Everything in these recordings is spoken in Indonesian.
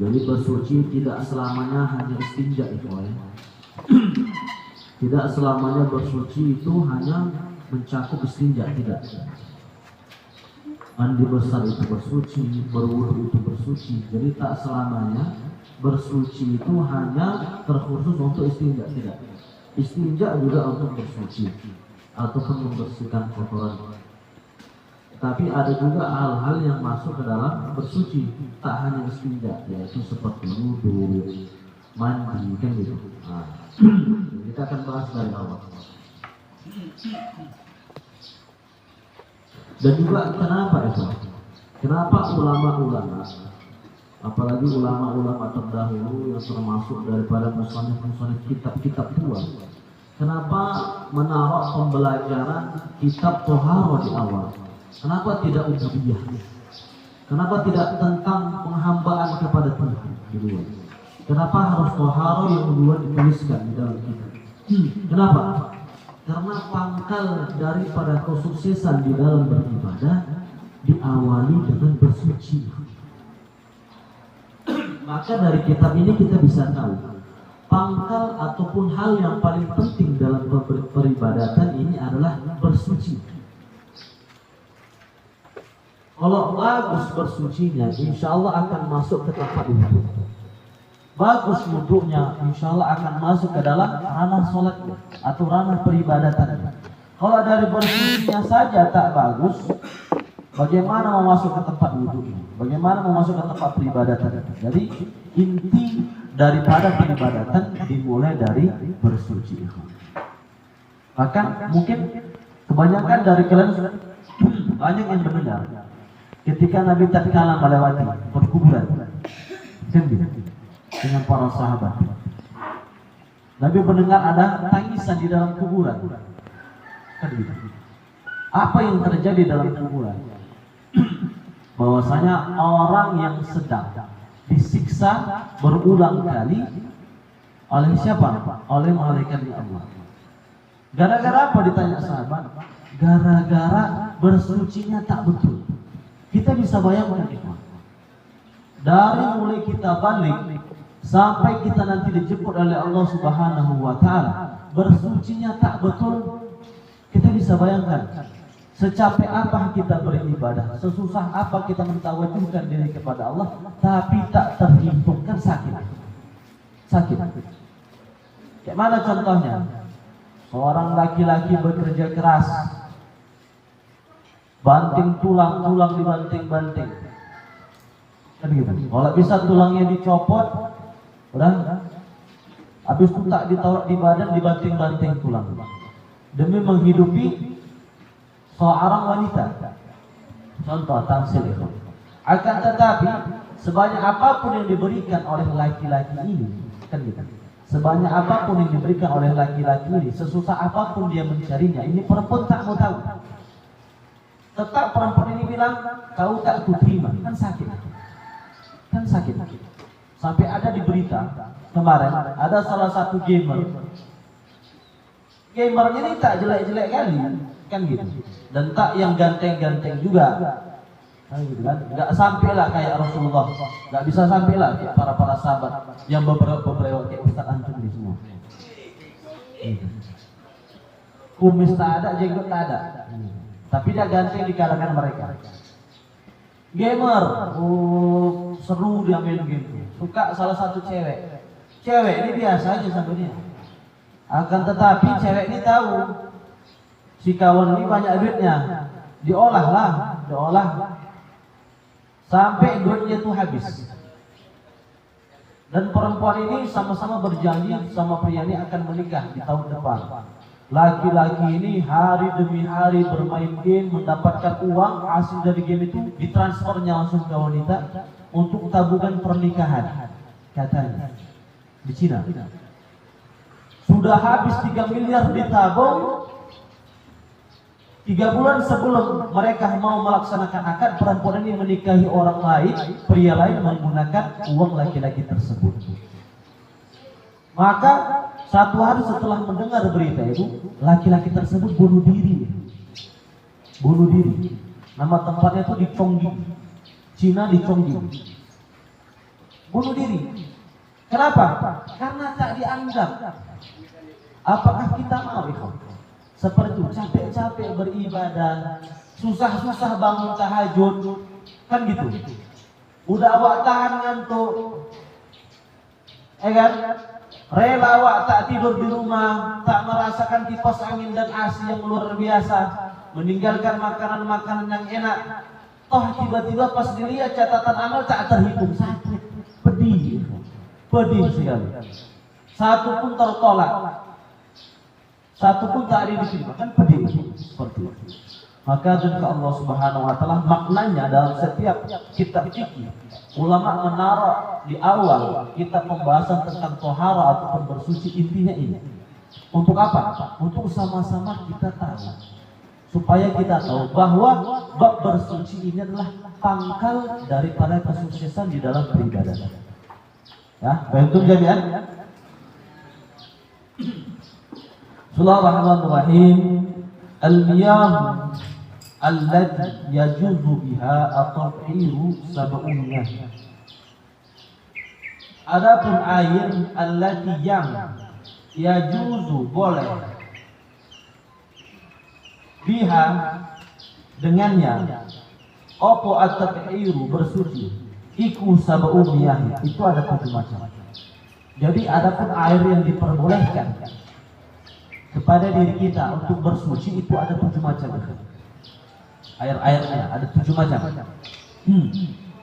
Jadi bersuci tidak selamanya hanya istinja itu ya. Tidak selamanya bersuci itu hanya mencakup istinja, tidak. Mandi besar itu bersuci, berwudu itu bersuci. Jadi tak selamanya bersuci itu hanya terkhusus untuk istinja, tidak. Istinja juga untuk bersuci ataupun membersihkan kotoran. Tapi ada juga hal-hal yang masuk ke dalam bersuci, tak hanya istinja, yaitu seperti wudu, mandi, kan gitu. Nah, kita akan bahas dari awal. Dan juga kenapa itu? Kenapa ulama-ulama, apalagi ulama-ulama terdahulu yang termasuk daripada musannif-musannif kitab-kitab tua, kenapa menaruh pembelajaran kitab Toharo di awal? Kenapa tidak ubudiyah? Kenapa tidak tentang penghambaan kepada Tuhan duluan? Kenapa harus Toharo yang duluan dituliskan di dalam kitab? Kenapa? Karena pangkal daripada kesuksesan di dalam beribadah diawali dengan bersuci. Maka dari kitab ini kita bisa tahu pangkal ataupun hal yang paling penting dalam peribadatan ini adalah bersuci. Kalau bagus bersucinya, insya Allah akan masuk ke tempat wudhu. Bagus wudhunya, insya Allah akan masuk ke dalam ranah sholatnya atau ranah peribadatannya. Kalau dari bersucinya saja tak bagus, bagaimana mau masuk ke tempat wudhunya? Bagaimana mau masuk ke tempat peribadatan? Jadi inti daripada peribadatan dimulai dari bersuci. Bahkan mungkin kebanyakan dari kalian banyak yang mendengar ketika Nabi tatkala melewati perkuburan dengan para sahabat, Nabi mendengar ada tangisan di dalam kuburan. Apa yang terjadi dalam kuburan? Bahwasanya orang yang sedang disiksa berulang kali oleh siapa? Oleh malaikat Allah. Gara-gara apa ditanya sahabat? Gara-gara bersucinya tak betul. Kita bisa bayangkan itu. Dari mulai kita balik sampai kita nanti dijemput oleh Allah Subhanahu wa taala, bersucinya tak betul. Kita bisa bayangkan secapek apa kita beribadah, sesusah apa kita mentawajuhkan diri kepada Allah, tapi tak terhitung, kan sakit. Sakit. Kayak mana contohnya? Seorang laki-laki bekerja keras, banting tulang dibanting-banting. Kan gitu. Kalau bisa tulangnya dicopot, udah. Habis itu tak ditaruh di badan, dibanting-banting tulang. Demi menghidupi seorang wanita. Contoh tamsil itu. Akan tetapi sebanyak apapun yang diberikan oleh laki-laki ini, kan gitu. Sebanyak apapun yang diberikan oleh laki-laki ini, sesusah apapun dia mencarinya, ini perempuan tak mau tahu. Tetap perempuan ini bilang, kau tak kuterima, kan sakit. Kan sakit. Sampai ada di berita kemarin, ada salah satu gamer. Gamernya ini tak jelek-jelek kali, kan gitu. Dan tak yang ganteng-ganteng juga. Kan gitu kan? Nggak sampailah kayak Rasulullah, nggak bisa sampailah kayak para sahabat yang beberapa kayak Ustaz Antum ini semua. Kumis tak ada, jenggot tak ada. Tapi dia ganteng di kalangan mereka. Gamer, seru dia main game. Suka salah satu cewek. Cewek ini biasa aja sama dia. Akan tetapi cewek ini tahu si kawan ini banyak duitnya. Diolah sampai duitnya itu habis. Dan perempuan ini sama-sama berjanji sama pria ini akan menikah di tahun depan. Laki-laki ini hari demi hari bermain game, mendapatkan uang, hasil dari game itu ditransfernya langsung ke wanita untuk tabungan pernikahan, katanya di Cina. Sudah habis 3 miliar ditabung, 3 bulan sebelum mereka mau melaksanakan akad, perempuan ini menikahi orang lain, pria lain menggunakan uang laki-laki tersebut. Maka satu hari setelah mendengar berita itu, laki-laki tersebut bunuh diri. Nama tempatnya itu di Chongqing, Cina, di Chongqing. Bunuh diri. Kenapa? Karena tak dianggap. Apakah kita mau itu? Seperti itu, capek-capek beribadah, susah-susah bangun tahajud, kan gitu. Udah awak tahan ngantuk, kan? Rela awak tak tidur di rumah, tak merasakan kipas angin dan AC yang luar biasa, meninggalkan makanan-makanan yang enak. Toh tiba-tiba pas dilihat catatan amal tak terhitung, sakit, pedih sekali. Satu pun tertolak, satu pun tak ada diterima, kan pedih seperti itu. Maka jika Allah Subhanahu wa taala maknanya dalam setiap kitab fikih, ulama menaruh di awal kitab pembahasan tentang tohara ataupun bersuci, intinya ini. Untuk apa? Untuk sama-sama kita tahu, supaya kita tahu bahwa bab bersuci ini adalah pangkal daripada kesuksesan di dalam beribadah. Ya, bantu jami'an. Bismillahirrahmanirrahim. Al-miyah allati yajuzu biha at-tathiru sab'unnah. Adapun air allati yang yajuzu boleh biha dengannya opo at-tathiru bersuci iku sab'unnah, itu ada 7 macam. Jadi adapun air yang diperbolehkan kepada diri kita untuk bersuci itu ada 7 macam. Air-airnya ada 7 macam.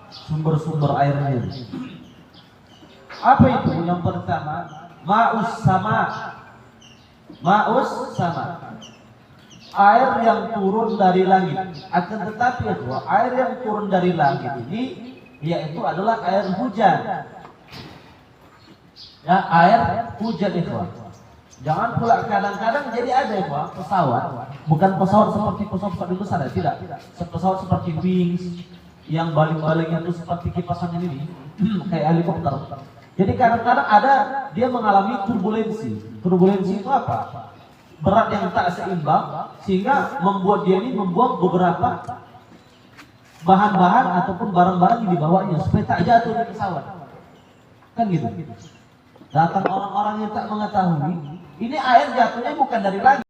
Sumber-sumber airnya. Apa itu? Yang pertama, ma'us sama. Ma'us sama. Air yang turun dari langit. Akan tetapi itu, air yang turun dari langit ini yaitu adalah air hujan. Ya, air hujan itu. Jangan pula kadang-kadang jadi ada pesawat, bukan pesawat seperti pesawat dulu sana, tidak. Pesawat seperti Wings yang baling-balingnya itu seperti kipas angin ini, kayak helikopter. Jadi kadang-kadang ada dia mengalami turbulensi. Turbulensi itu apa? Berat yang tak seimbang sehingga membuat dia ini membuang beberapa bahan-bahan ataupun barang-barang yang dibawanya supaya tak jatuh di pesawat. Kan gitu. Datang orang-orang yang tak mengetahui, ini air jatuhnya bukan dari langit.